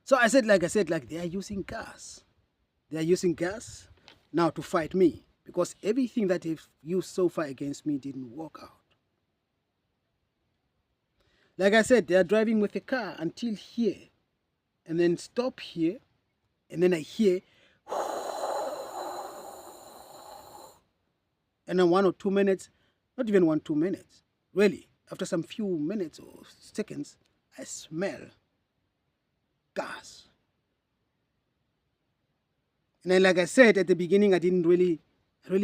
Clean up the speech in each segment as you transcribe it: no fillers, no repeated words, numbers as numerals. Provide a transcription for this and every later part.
So I said, like they are using gas. They are using gas now to fight me because everything that they've used so far against me didn't work out. Like I said, they are driving with a car until here and then stop here, and then I hear, and then 1 or 2 minutes, not even 1 2 minutes, really, after some few minutes or seconds, I smell gas. And then, like I said at the beginning, I really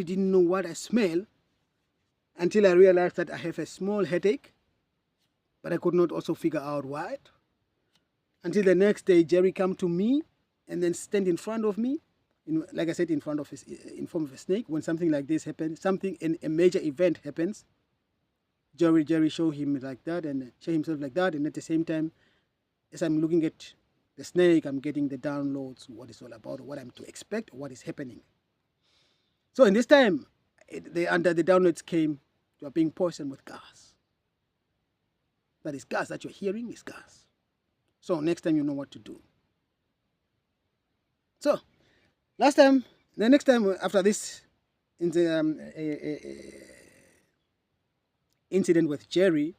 didn't know what I smell until I realized that I have a small headache, but I could not also figure out why. Until the next day, Jerry come to me and then stand in front of me, like I said, in form of a snake. When something like this happens, a major event happens, Jerry show him like that and show himself like that, and at the same time, as I'm looking at the snake, I'm getting the downloads, what it's all about, what I'm to expect, what is happening. So in this time, the downloads came, you are being poisoned with gas. That is gas that you're hearing is gas. So next time you know what to do. So the next time after this incident with Jerry,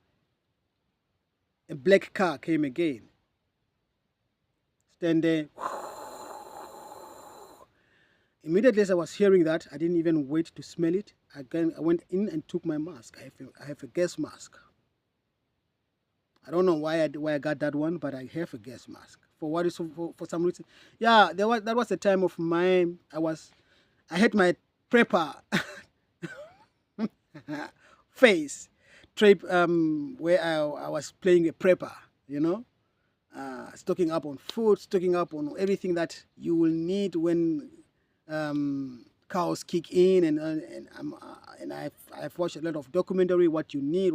a black car came again. Stand there. Immediately as I was hearing that, I didn't even wait to smell it. Again, I went in and took my mask. I have a gas mask. I don't know why I got that one, but I have a gas mask. For some reason, yeah, that was the time of mine. I had my prepper face, where I was playing a prepper, stocking up on food, stocking up on everything that you will need when cows kick in, and I've watched a lot of documentary, what you need,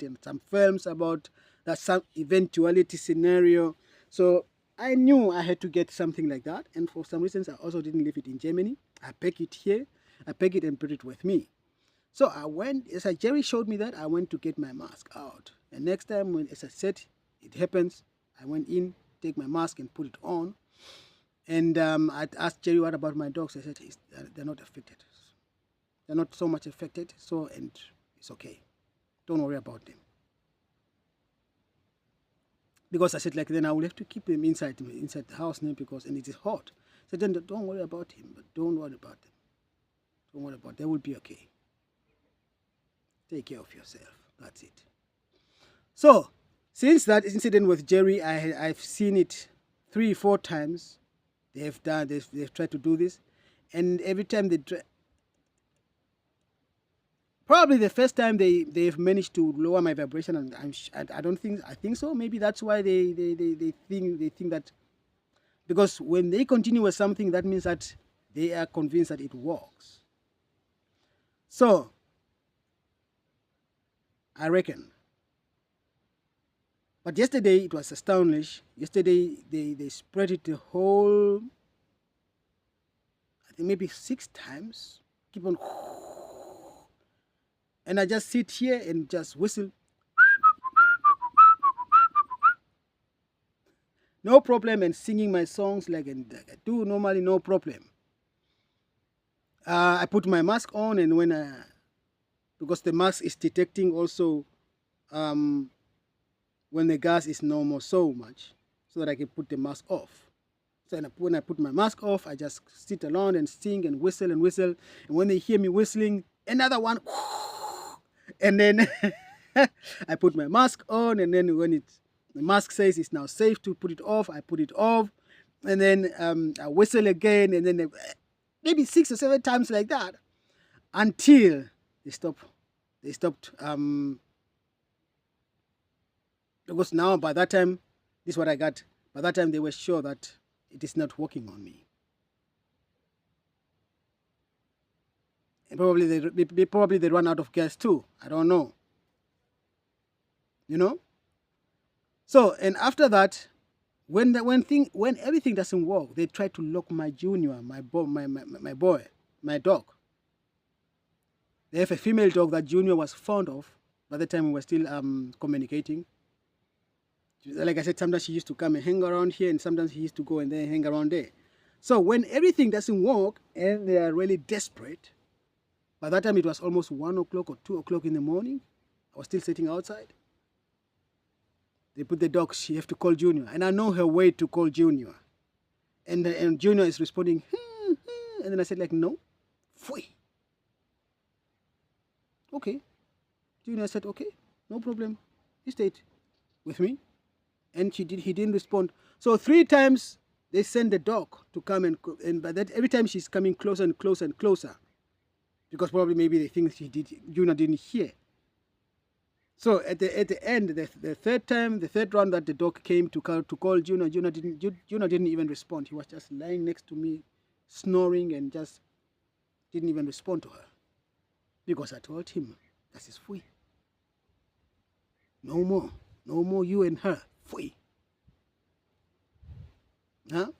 and some films about that some eventuality scenario. So I knew I had to get something like that, and for some reasons I also didn't leave it in Germany. I pack it here, I pack it and put it with me. So I went, as Jerry showed me that, I went to get my mask out. And next time, as I said, it happens, I went in, take my mask and put it on. And I asked Jerry, what about my dogs? I said, they're not affected. They're not so much affected, and it's okay. Don't worry about them. Because I said, then I will have to keep them inside the house now and it is hot. So then don't worry about him, but don't worry about them. Don't worry about them. They will be okay. Take care of yourself. That's it. So, since that incident with Jerry, I've seen it 3-4 times. They've tried to do this, and every time they try. Probably the first time they've managed to lower my vibration, and I think so. Maybe that's why they think that, because when they continue with something, that means that they are convinced that it works. So I reckon. But yesterday it was astounding. Yesterday they spread it the whole, I think maybe 6 times. Keep on. And I just sit here and just whistle. No problem, and singing my songs like I do normally, no problem. I put my mask on, and because the mask is detecting also when the gas is no more so much, so that I can put the mask off. So when I put my mask off, I just sit alone and sing and whistle. And when they hear me whistling, another one. And then I put my mask on, and then when the mask says it's now safe to put it off, I put it off. And then I whistle again, and then maybe 6 or 7 times like that, until they stopped. Because now, by that time, this is what I got. By that time, they were sure that it is not working on me. And probably they run out of gas too. I don't know. So, and after that, when everything doesn't work, they try to lock my junior, my boy, my dog. They have a female dog that Junior was fond of by the time we were still communicating. Like I said, sometimes she used to come and hang around here, and sometimes he used to go and then hang around there. So when everything doesn't work and they are really desperate, by that time it was almost 1 o'clock or 2 o'clock in the morning. I was still sitting outside. They put the dog, she have to call Junior. And I know her way to call Junior. And Junior is responding, and then I said like, no, fui. Okay. Junior said, okay, no problem. He stayed with me. And he didn't respond. So 3 times they sent the dog to come and by that every time she's coming closer and closer and closer. Because probably maybe they think Junior didn't hear. So at the end, the third round that the dog came to call Junior, Junior didn't even respond. He was just lying next to me, snoring, and just didn't even respond to her. Because I told him, that is free. No more you and her, free. Huh?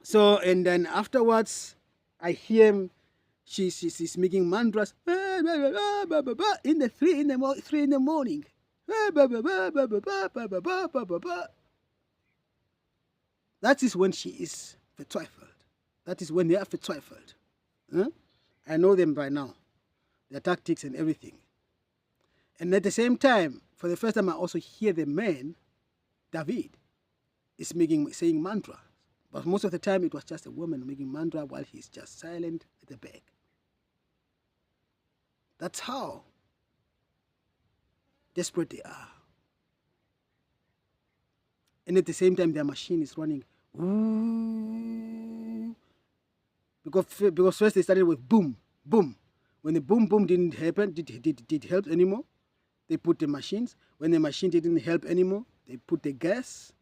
So, and then afterwards, I hear him, she's making mantras in the 3 in the morning. That is when she is verzweifelt. That is when they are verzweifelt. Huh? I know them by now, their tactics and everything. And at the same time, for the first time, I also hear the man, David, is saying mantra. But most of the time, it was just a woman making mantra while he's just silent at the back. That's how desperate they are. And at the same time, their machine is running. Because first they started with boom, boom. When the boom, boom didn't happen, did help anymore, they put the machines. When the machine didn't help anymore, they put the gas.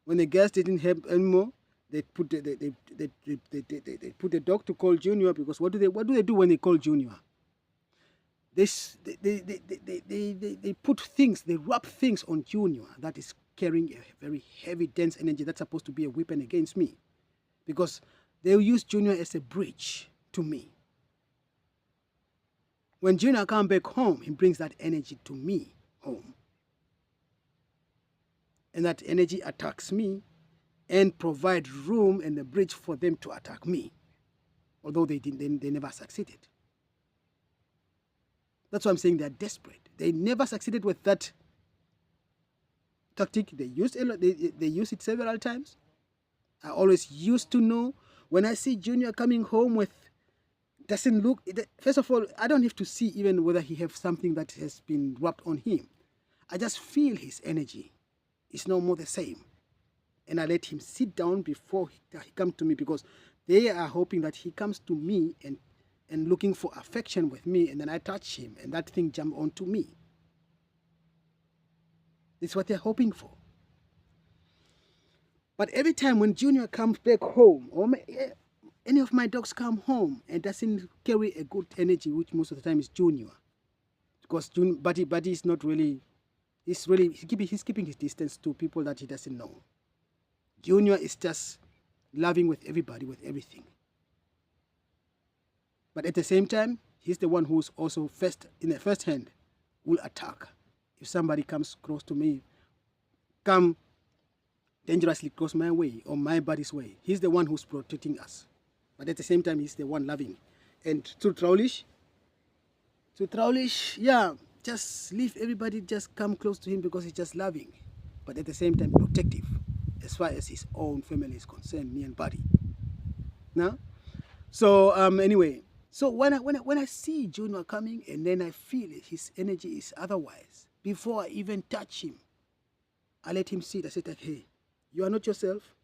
When the gas didn't help anymore, they put they put the dog to call Junior, because what do they do when they call Junior? They put things, they rub things on Junior that is carrying a very heavy, dense energy that's supposed to be a weapon against me, because they use Junior as a bridge to me. When Junior comes back home, he brings that energy to me home. And that energy attacks me and provides room and a bridge for them to attack me. Although they never succeeded. That's why I'm saying they're desperate. They never succeeded with that tactic. They used it several times. I always used to know when I see Junior coming home with, doesn't look, first of all, I don't have to see even whether he has something that has been rubbed on him. I just feel his energy. It's no more the same. And I let him sit down before he comes to me, because they are hoping that he comes to me and looking for affection with me, and then I touch him and that thing jump onto me. This is what they're hoping for. But every time when Junior comes back home, or any of my dogs come home and doesn't carry a good energy, which most of the time is Junior, because Buddy is not really, he's keeping his distance to people that he doesn't know. Junior is just loving with everybody, with everything. But at the same time, he's the one who's also in the first hand will attack. If somebody comes close to me, come dangerously close my way or my body's way, he's the one who's protecting us. But at the same time, he's the one loving. And to Traulish, yeah, just leave everybody, just come close to him because he's just loving. But at the same time, protective, as far as his own family is concerned, me and Buddy. Now, so anyway, so when I see Junior coming and then I feel it, his energy is otherwise, before I even touch him, I let him sit. I said like, hey, you are not yourself.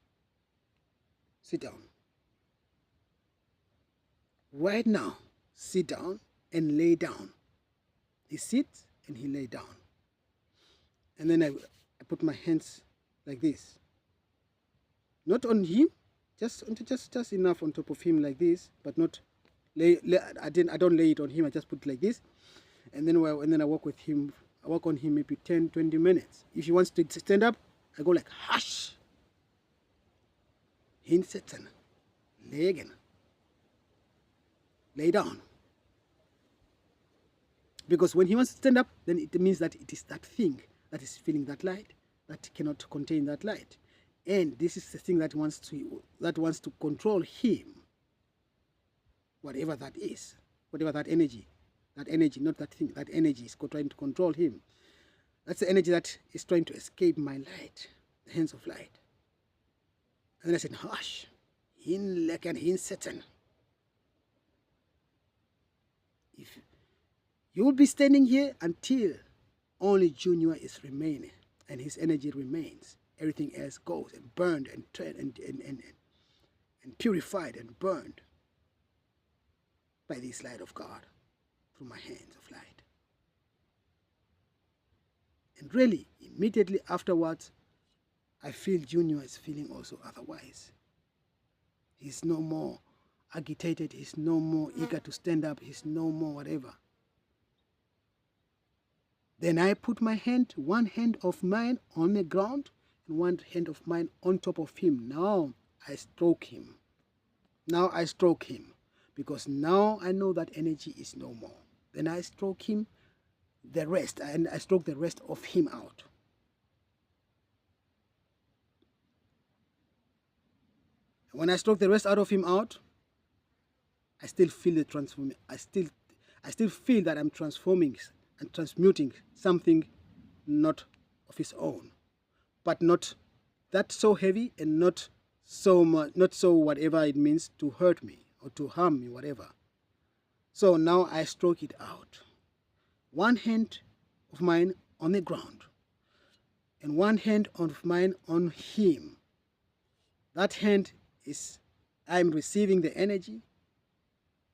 Sit down. Right now, sit down and lay down. He sits and he lay down. And then I put my hands like this. Not on him, just enough on top of him like this, but not I don't lay it on him. I just put it like this, and then I walk with him. I walk on him maybe 10-20 minutes. If he wants to stand up, I go like hush. Hinsetzen, legen, lay down. Because when he wants to stand up, then it means that it is that thing that is feeling that light, that cannot contain that light. And this is the thing that wants to control him, whatever that is, whatever that energy, not that thing, that energy is trying to control him. That's the energy that is trying to escape my light, the hands of light. And then I said, hush, in like and in Satan. If you will be standing here until only Junior is remaining and his energy remains. Everything else goes and burned and purified and burned by this light of God through my hands of light. And really, immediately afterwards, I feel Junior is feeling also otherwise. He's no more agitated, he's no more eager to stand up, he's no more whatever. Then I put my hand, one hand of mine on the ground and one hand of mine on top of him. Now I stroke him. Because now I know that energy is no more. Then I stroke him, the rest, and I stroke the rest of him out. When I stroke the rest out of him out, I still feel the transformation. I still feel that I'm transforming and transmuting something not of his own, but not that so heavy and not so much, not so whatever it means to hurt me or to harm me, whatever. So now I stroke it out. One hand of mine on the ground and one hand of mine on him. That hand is, I'm receiving the energy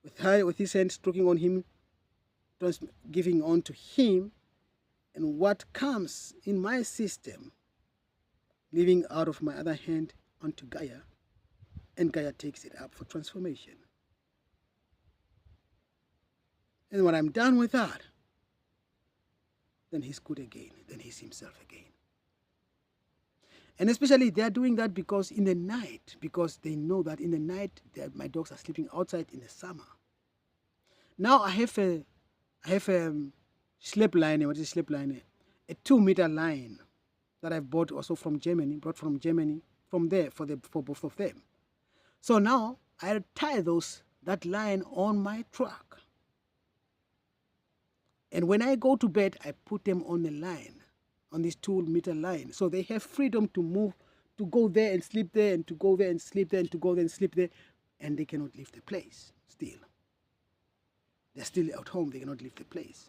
with his hand stroking on him, giving on to him, and what comes in my system, leaving out of my other hand onto Gaia, and Gaia takes it up for transformation. And when I'm done with that, then he's good again, then he's himself again. And especially they're doing that because in the night, because they know that in the night my dogs are sleeping outside in the summer. Now I have a slip line, what is slip line? A 2-meter line that I've brought from Germany, from there for both of them. So now I tie that line on my truck. And when I go to bed, I put them on the line, on this 2-meter line. So they have freedom to move, to go there and sleep there, and to go there and sleep there, and to go there and sleep there. And they cannot leave the place still. They're still at home, they cannot leave the place.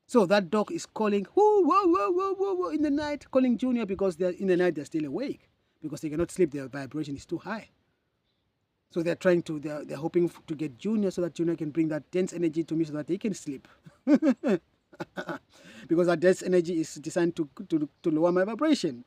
So that dog is calling, whoo, whoa, whoa, whoa, whoa, whoa, in the night, calling Junior because in the night they're still awake, because they cannot sleep, their vibration is too high. So they're hoping to get Junior so that Junior can bring that dense energy to me so that they can sleep. Because that dense energy is designed to lower my vibration.